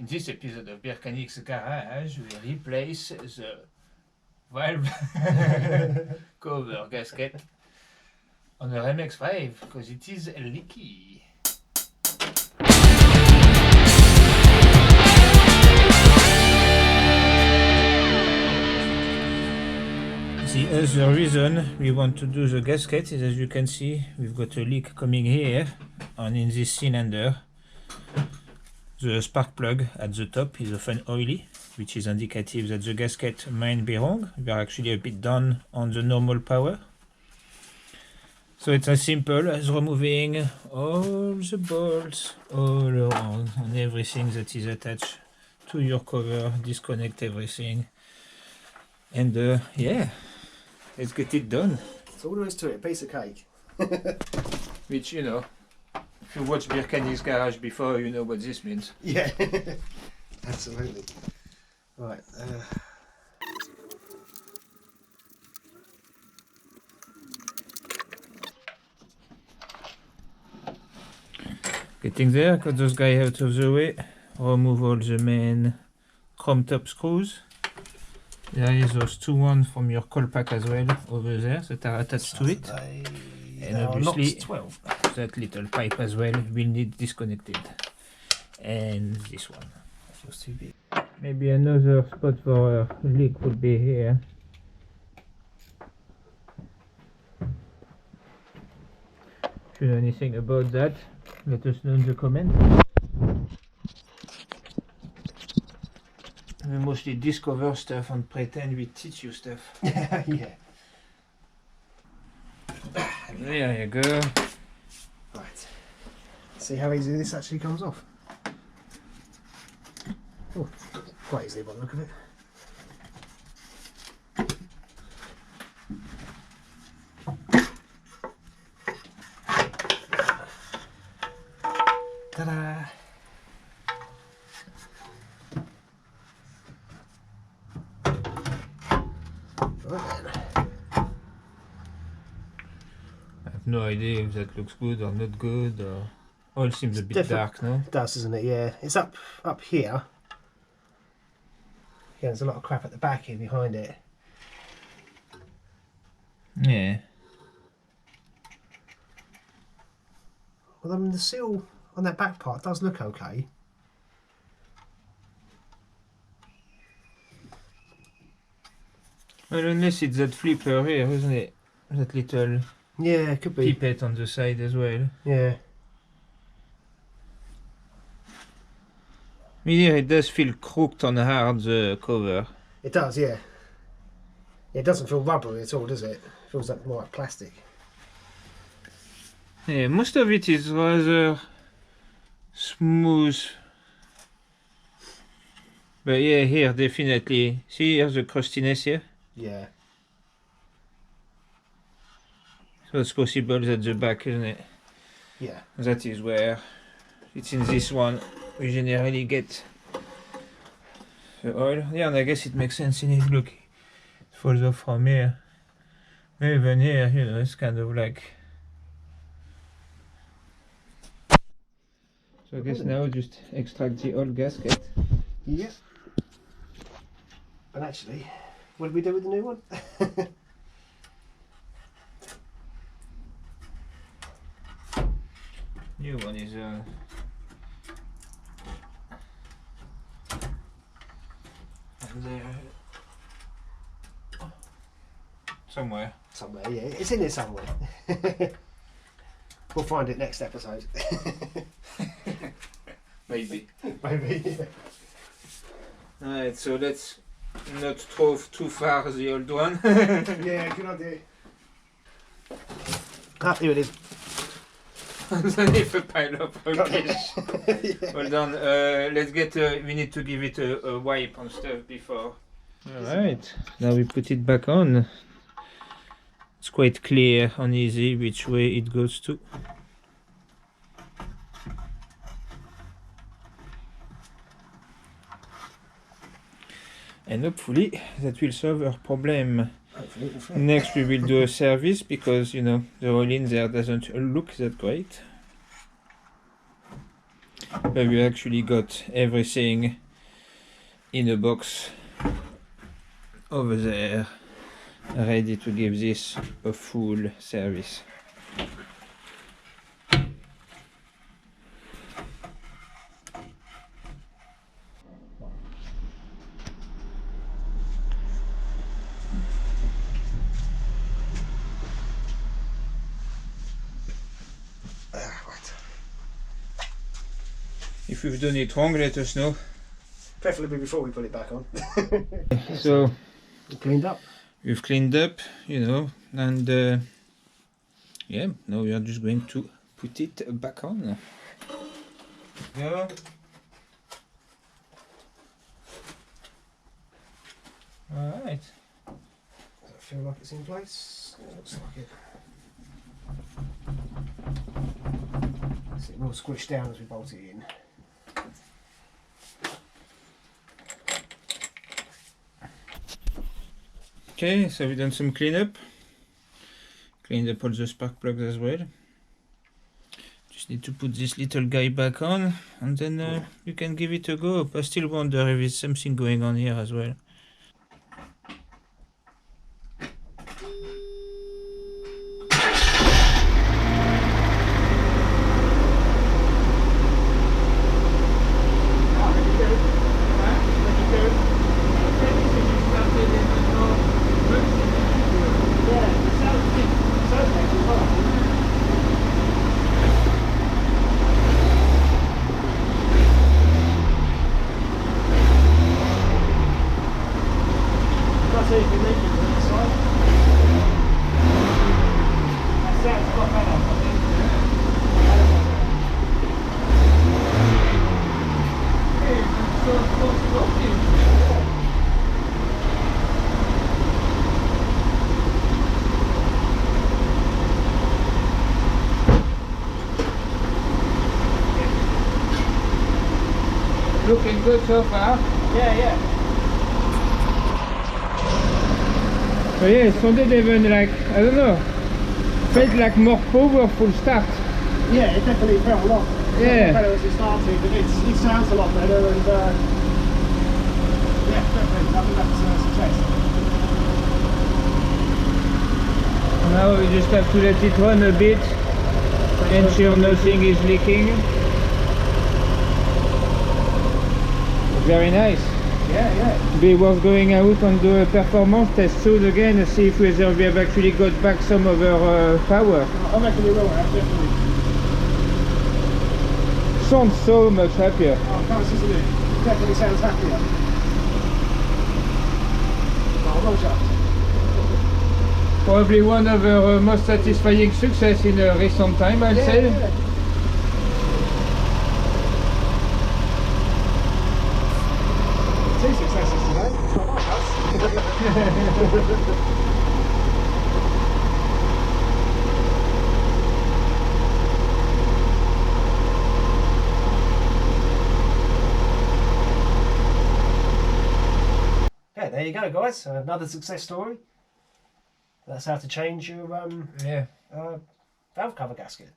this episode of Beardchanics Garage, we replace the valve cover gasket on the MX5 because it is leaky. The other reason we want to do the gasket is, as you can see, we've got a leak coming here and in this cylinder. The spark plug at the top is often oily, which is indicative that the gasket might be wrong. We are actually a bit down on the normal power. So it's as simple as removing all the bolts all around on everything that is attached to your cover, disconnect everything, and yeah, let's get it done. That's all there is to it, a piece of cake. Which, you know, if you watch Beardchanics Garage before, you know what this means. Yeah, absolutely. Right. Getting there, got those guys out of the way, remove all the main chrome top screws. There is those two ones from your coil pack as well over there that are attached to it. And obviously 12. That little pipe as well will need disconnected. And this one. That feels too big. Maybe another spot for a leak would be here. If you know anything about that, let us know in the comments. We mostly discover stuff and pretend we teach you stuff. Yeah. There you go. Right. See how easy this actually comes off. Oh, quite easily by the look of it. Ta-da! Right then. I have no idea if that looks good or not good, or all seems a bit dark, no? It does, doesn't it? Yeah. It's up here. Yeah, there's a lot of crap at the back here behind it. Yeah. Well, I mean, the seal on that back part does look okay. Well, unless it's that flipper here, isn't it? That little Yeah, it could be. pipette on the side as well. Yeah. I mean, yeah, it does feel crooked and hard, the cover. It does, yeah. It doesn't feel rubbery at all, does it? It feels like more like plastic. Yeah, most of it is rather smooth. But yeah, here definitely. See, here's the crustiness here. Yeah. So it's possible at the back, isn't it? Yeah. That is where it's in this one we generally get the oil. Yeah, and I guess it makes sense in it. Look, it falls off from here. Even here, you know, it's kind of like. So I guess now just extract the old gasket. Yeah. And actually, what did we do with the new one? New one is and there somewhere. Somewhere, yeah. It's in there somewhere. We'll find it next episode. Maybe. Maybe, yeah. Alright, so let's not drove too far the old one. Yeah, good idea. Ah, here it is. Underneath a pile of rubbish. Yeah. Hold on, let's get, we need to give it a wipe and stuff before. Alright, now we put it back on. It's quite clear and easy which way it goes to. And hopefully that will solve our problem. Next we will do a service because, you know, the oil in there doesn't look that great. But we actually got everything in a box over there, ready to give this a full service. Right. If we've done it wrong, let us know. Preferably before we put it back on. So Cleaned up. we've cleaned up, you know, and yeah, now we are just going to put it back on. Yeah. Alright. Does it feel like it's in place? Yeah, looks like it. So it will squish down as we bolt it in. Okay, so we've done some cleanup. Cleaned up all the spark plugs as well. Just need to put this little guy back on, and then you can give it a go. I still wonder if there's something going on here as well. Looking good so far. Yeah. So yeah, it sounded even like, I don't know, felt like more powerful start. Yeah, it definitely felt a lot better as it started, but it sounds a lot better, and yeah, definitely, I think that's a success. Now we just have to let it run a bit, ensure nothing is leaking. Very nice. Yeah. Be worth going out and do a performance test soon again and see if we have actually got back some of our power. I reckon we will have, definitely. Sounds so much happier. Oh, nice, isn't it? Definitely sounds happier. Oh, well done. Probably one of our most satisfying success in a recent time, I'll say. Yeah. Two successes today. It's not like us. Yeah, there you go, guys. Another success story. That's how to change your valve cover gasket.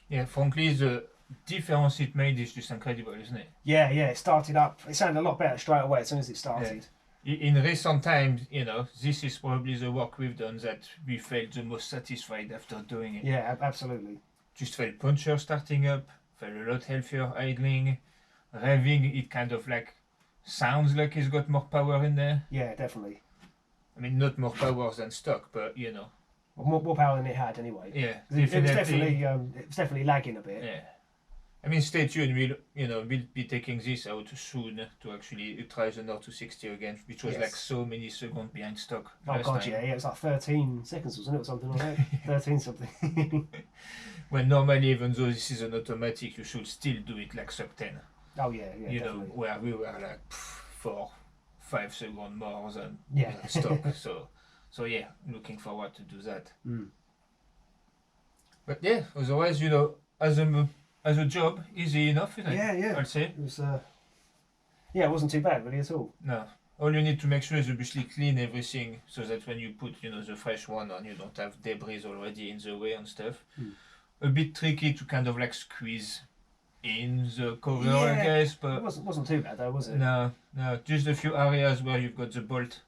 Yeah, frankly, the difference it made is just incredible, isn't it? Yeah, it started up. It sounded a lot better straight away as soon as it started. Yeah. In recent times, you know, this is probably the work we've done that we felt the most satisfied after doing it. Yeah, absolutely. Just felt puncher starting up, felt a lot healthier idling, revving, it kind of like sounds like it's got more power in there. Yeah, definitely. I mean, not more power than stock, but you know. Well, more power than it had anyway. Yeah, it was definitely lagging a bit. Yeah. I mean, stay tuned. We'll be taking this out soon to actually try the 0-60 again, which was like so many seconds behind stock. Oh god, time. Yeah, it was like 13 seconds, wasn't it, or something like that? 13 something. When normally, even though this is an automatic, you should still do it like sub 10. Oh yeah, you definitely. know, where we were like 4-5 seconds more than stock. So yeah, looking forward to do that. But yeah, otherwise, you know, as a job, easy enough, isn't it? Yeah. I'll say. It was, it wasn't too bad really at all. No. All you need to make sure is obviously clean everything so that when you put, you know, the fresh one on, you don't have debris already in the way and stuff. A bit tricky to kind of like squeeze in the cover, Yeah, I guess, but it wasn't too bad though, was it? no, just a few areas where you've got the bolt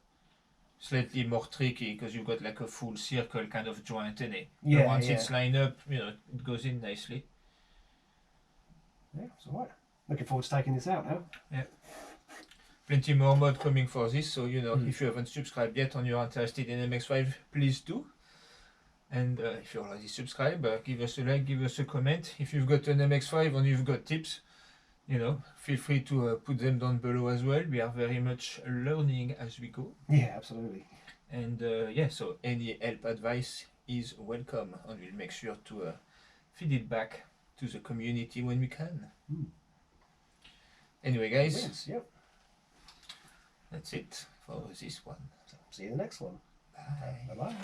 slightly more tricky because you've got like a full circle kind of joint in it. Yeah, But once yeah. it's lined up, you know, it goes in nicely. Yeah, it's alright. Looking forward to taking this out now. Yeah. Plenty more mod coming for this, so you know, if you haven't subscribed yet and you're interested in MX5, please do. And if you're already subscribed, give us a like, give us a comment. If you've got an MX5 and you've got tips, you know, feel free to put them down below as well. We are very much learning as we go. Yeah, absolutely. And yeah, so any help, advice is welcome, and we'll make sure to feed it back to the community when we can. Anyway, guys, Yes, yep. that's it for this one. See you in the next one. Bye. Bye-bye.